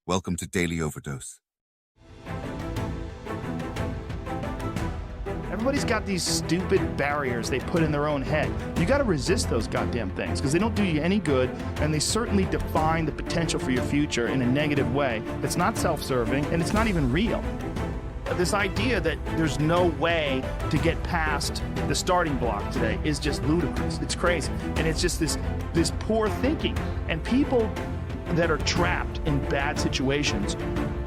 Welcome to Daily Overdose. Everybody's got these stupid barriers they put in their own head. You got to resist those goddamn things because they don't do you any good, and they certainly define the potential for your future in a negative way that's not self-serving and it's not even real. This idea that there's no way to get past the starting block today is just ludicrous. It's crazy. And it's just this poor thinking. And people that are trapped in bad situations,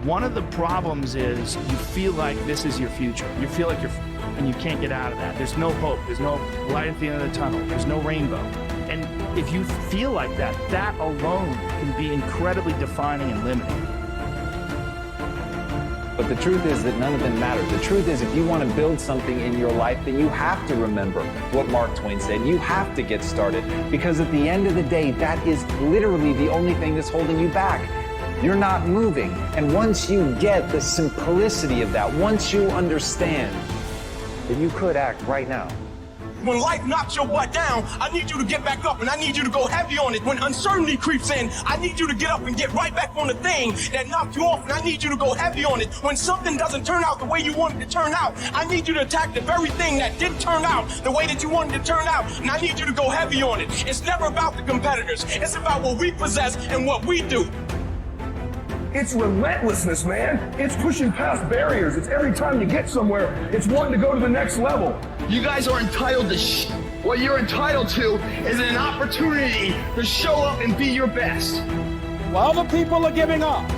one of the problems is you feel like this is your future. You feel like and you can't get out of that. There's no hope. There's no light at the end of the tunnel. There's no rainbow. And if you feel like that, that alone can be incredibly defining and limiting. But the truth is that none of them matter. The truth is, if you want to build something in your life, then you have to remember what Mark Twain said. You have to get started, because at the end of the day, that is literally the only thing that's holding you back. You're not moving. And once you get the simplicity of that, once you understand, then you could act right now. When life knocks your butt down, I need you to get back up and I need you to go heavy on it. When uncertainty creeps in, I need you to get up and get right back on the thing that knocked you off, and I need you to go heavy on it. When something doesn't turn out the way you wanted it to turn out, I need you to attack the very thing that didn't turn out the way that you wanted it to turn out, and I need you to go heavy on it. It's never about the competitors. It's about what we possess and what we do. It's relentlessness, man. It's pushing past barriers. It's every time you get somewhere, it's wanting to go to the next level. You guys are entitled to what you're entitled to is an opportunity to show up and be your best. While the people are giving up,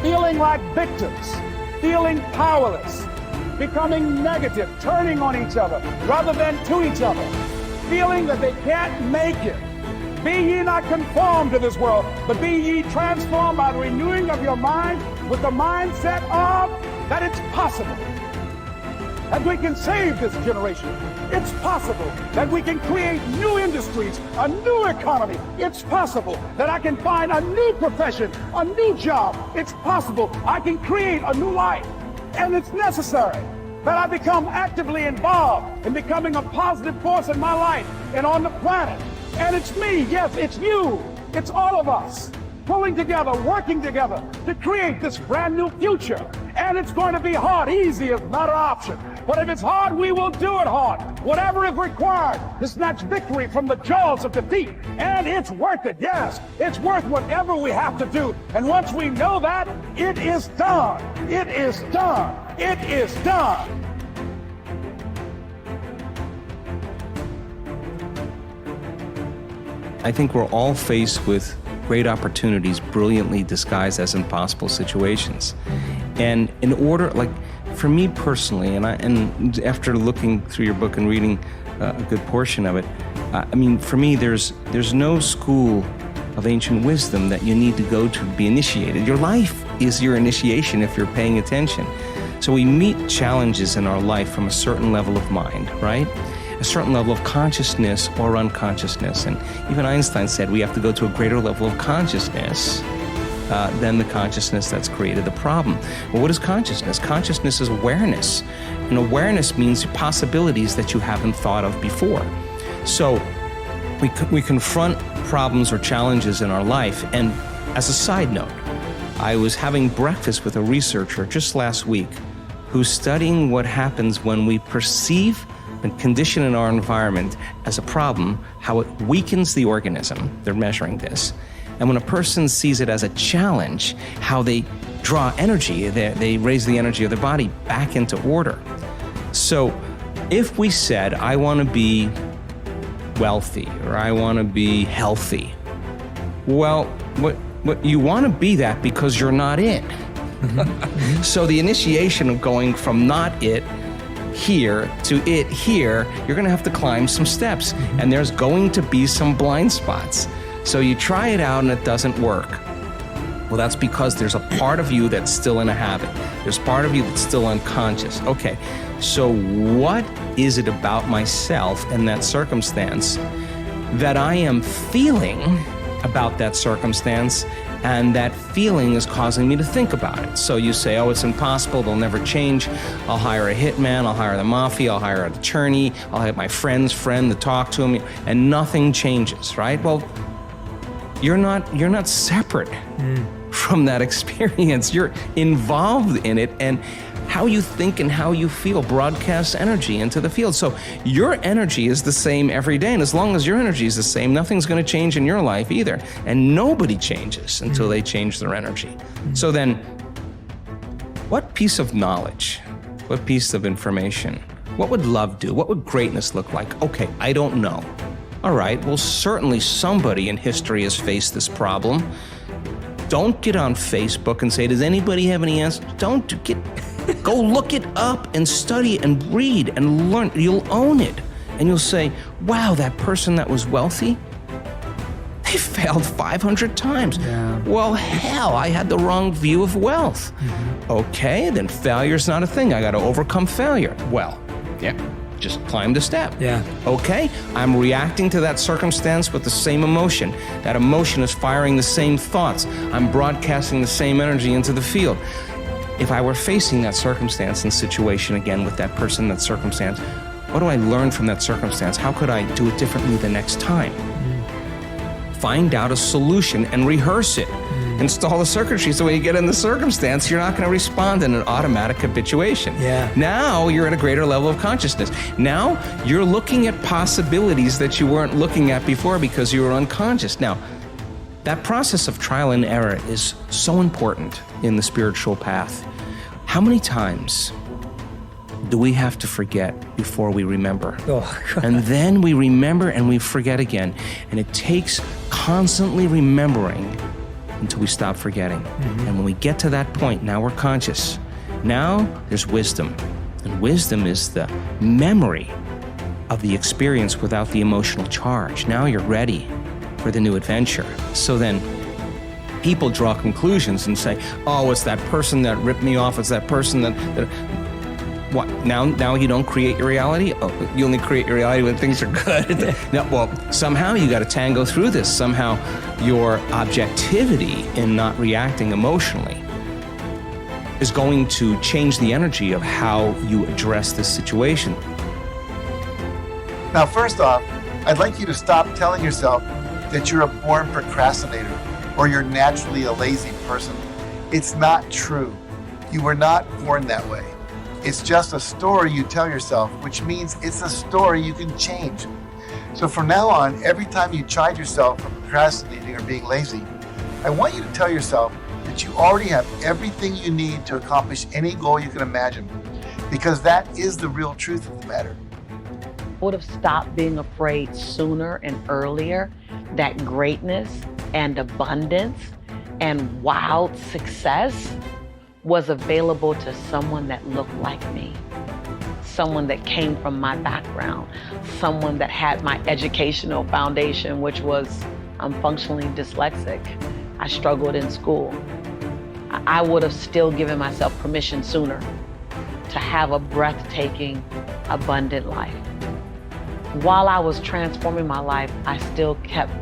feeling like victims, feeling powerless, becoming negative, turning on each other rather than to each other, feeling that they can't make it. Be ye not conformed to this world, but be ye transformed by the renewing of your mind with the mindset of that it's possible that we can save this generation. It's possible that we can create new industries, a new economy. It's possible that I can find a new profession, a new job. It's possible I can create a new life. And it's necessary that I become actively involved in becoming a positive force in my life and on the planet. And it's me, yes, it's you, it's all of us, pulling together, working together to create this brand new future. And it's going to be hard. Easy is not an option. But if it's hard, we will do it hard. Whatever is required to snatch victory from the jaws of defeat. And it's worth it, yes. It's worth whatever we have to do. And once we know that, it is done. It is done. It is done. I think we're all faced with great opportunities brilliantly disguised as impossible situations. And in order, like for me personally, and after looking through your book and reading a good portion of it, I mean, for me, there's no school of ancient wisdom that you need to go to be initiated. Your life is your initiation if you're paying attention. So we meet challenges in our life from a certain level of mind, right? A certain level of consciousness or unconsciousness. And even Einstein said we have to go to a greater level of consciousness than the consciousness that's created the problem. Well, what is consciousness? Consciousness is awareness. And awareness means possibilities that you haven't thought of before. So we confront problems or challenges in our life. And as a side note, I was having breakfast with a researcher just last week who's studying what happens when we perceive and condition in our environment as a problem, how it weakens the organism. They're measuring this. And when a person sees it as a challenge, how they draw energy, they raise the energy of their body back into order. So if we said, I want to be wealthy or I want to be healthy, well, what you want to be that because you're not it. So the initiation of going from not it here to it here, you're going to have to climb some steps, and there's going to be some blind spots. So you try it out and it doesn't work. Well, that's because there's a part of you that's still in a habit. There's part of you that's still unconscious. Okay, so what is it about myself and that circumstance that I am feeling about that circumstance, and that feeling is causing me to think about it? So you say, oh, it's impossible, they'll never change. I'll hire a hitman, I'll hire the mafia, I'll hire an attorney, I'll have my friend's friend to talk to him, and nothing changes, right? Well, you're not separate from that experience. You're involved in it, and how you think and how you feel broadcasts energy into the field. So your energy is the same every day, and as long as your energy is the same, nothing's going to change in your life either. And nobody changes until they change their energy. So then, what piece of knowledge, what piece of information, what would love do? What would greatness look like? Okay, I don't know. All right, well, certainly somebody in history has faced this problem. Don't get on Facebook and say, does anybody have any answers? Don't get... Go look it up and study and read and learn. You'll own it. And you'll say, wow, that person that was wealthy, they failed 500 times. Yeah. Well, hell, I had the wrong view of wealth. Okay, then failure's not a thing. I got to overcome failure. Well, yeah, just climb the step. Yeah. Okay, I'm reacting to that circumstance with the same emotion. That emotion is firing the same thoughts. I'm broadcasting the same energy into the field. If I were facing that circumstance and situation again with that person, that circumstance, what do I learn from that circumstance? How could I do it differently the next time? Find out a solution and rehearse it. Install the circuitry so when you get in the circumstance, you're not going to respond in an automatic habituation. Yeah. Now you're at a greater level of consciousness. Now you're looking at possibilities that you weren't looking at before because you were unconscious. Now, that process of trial and error is so important in the spiritual path. How many times do we have to forget before we remember? Oh, God. And then we remember and we forget again. And it takes constantly remembering until we stop forgetting. And when we get to that point, now we're conscious. Now there's wisdom. And wisdom is the memory of the experience without the emotional charge. Now you're ready for the new adventure. So then people draw conclusions and say, oh, it's that person that ripped me off. It's that person that what? Now you don't create your reality? Oh, you only create your reality when things are good. No, well, somehow you got to tango through this. Somehow your objectivity in not reacting emotionally is going to change the energy of how you address this situation. Now, first off, I'd like you to stop telling yourself that you're a born procrastinator or you're naturally a lazy person. It's not true. You were not born that way. It's just a story you tell yourself, which means it's a story you can change. So from now on, every time you chide yourself for procrastinating or being lazy, I want you to tell yourself that you already have everything you need to accomplish any goal you can imagine, because that is the real truth of the matter. Would have stopped being afraid sooner and earlier that greatness and abundance and wild success was available to someone that looked like me, someone that came from my background, someone that had my educational foundation, which was I'm functionally dyslexic. I struggled in school. I would have still given myself permission sooner to have a breathtaking, abundant life. While I was transforming my life, I still kept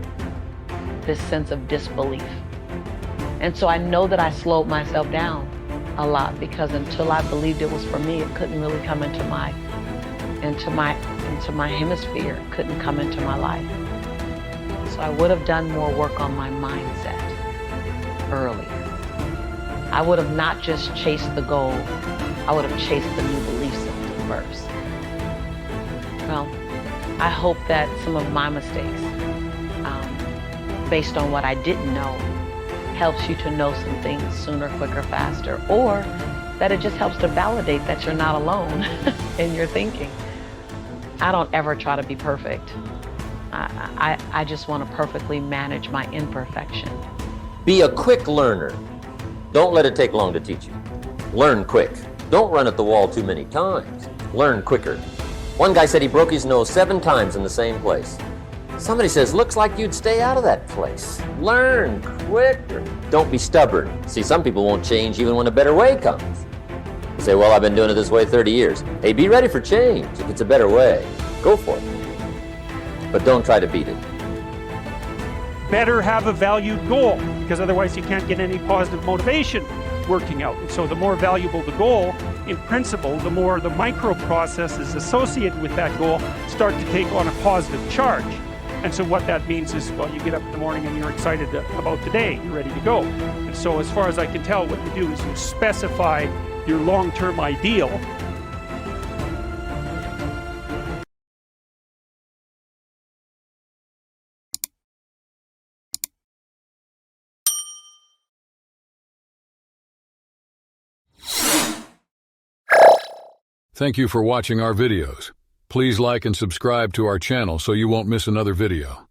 this sense of disbelief. And so I know that I slowed myself down a lot because until I believed it was for me, it couldn't really come into my hemisphere, it couldn't come into my life. So I would have done more work on my mindset earlier. I would have not just chased the goal, I would have chased the new belief system first. Well, I hope that some of my mistakes, based on what I didn't know, helps you to know some things sooner, quicker, faster, or that it just helps to validate that you're not alone in your thinking. I don't ever try to be perfect. I just want to perfectly manage my imperfection. Be a quick learner. Don't let it take long to teach you. Learn quick. Don't run at the wall too many times. Learn quicker. One guy said he broke his nose 7 times in the same place. Somebody says, looks like you'd stay out of that place. Learn quicker. Don't be stubborn. See, some people won't change even when a better way comes. You say, well, I've been doing it this way 30 years. Hey, be ready for change. If it's a better way, go for it. But don't try to beat it. Better have a valued goal, because otherwise you can't get any positive motivation working out. And so the more valuable the goal, in principle, the more the micro processes associated with that goal start to take on a positive charge. And so what that means is, well, you get up in the morning and you're excited about the day. You're ready to go. And so as far as I can tell, what you do is you specify your long-term ideal. Thank you for watching our videos. Please like and subscribe to our channel so you won't miss another video.